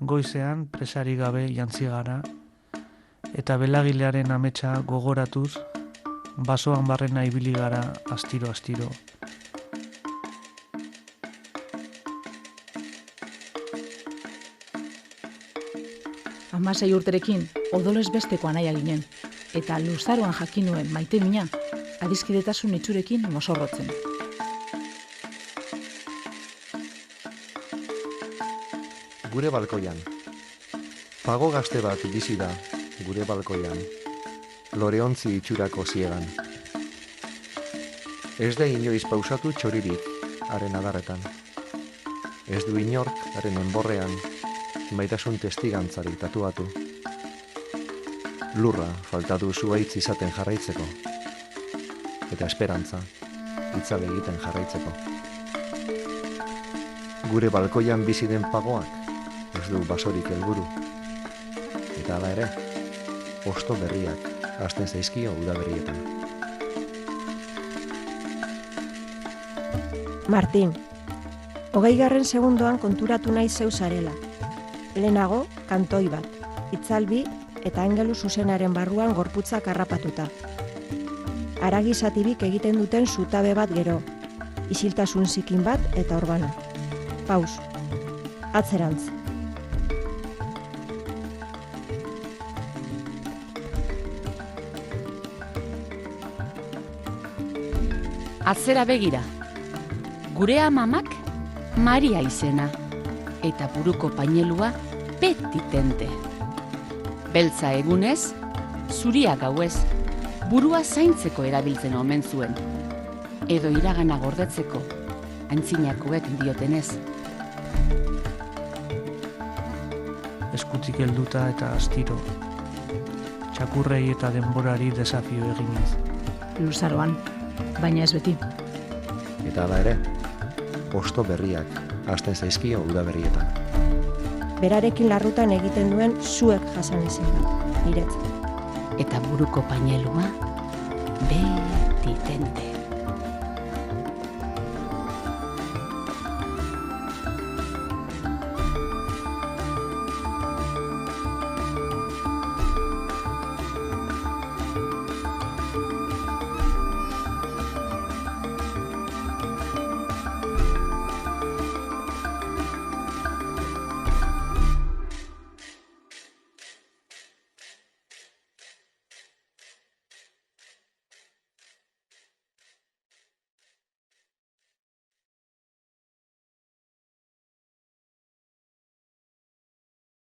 goizean presari gabe jantzi gara, eta belagilearen ametsa gogoratuz, basoan barrena ibili gara astiro-astiro. Hamasei urterekin odolez besteko anaia ginen, eta luzaroan jakin nuen maite mina, adiskidetasun itxurekin mozorrotzen. Gure balkoian. Pago gazte bat bizi da gure balkoian, loreontzi itxurako ziegan. Ez da inoiz pausatu txoririk haren adarretan. Ez du inork haren enborrean maitasun testigantzarik tatuatu. Lurra falta du zuhaitz izaten jarraitzeko, eta esperantza itzale egiten jarraitzeko. Gure balkoian bizi den pagoak ez du basorik helburu, eta hala ere, hosto berriak hasten zaizkio udaberrietan. Martin, 20. segundoan konturatu nahi zeu zarela. Lehenago, kantoi bat, itzalbi eta angelu zuzenaren barruan gorputzak harrapatuta. Haragi zatibik egiten duten zutabe bat gero, isiltasun zikin bat eta orbana. Paus, atzerantz. Atzera begira, gure amamak Maria izena, eta buruko painelua petitente. Beltza egunez, zuria gauez, burua zaintzeko erabiltzen omen zuen, edo iragana gordetzeko, antzinakoek diotenez. Eskutik helduta eta astiro, txakurrei eta denborari desafio eginez. Luzaroan, baina ez beti. Eta hala ere, hosto berriak hasten zaizkio udaberrietan. Berarekin larrutan egiten duen zuek jasan ezin bat, niretzat. Eta buruko painelua betitente.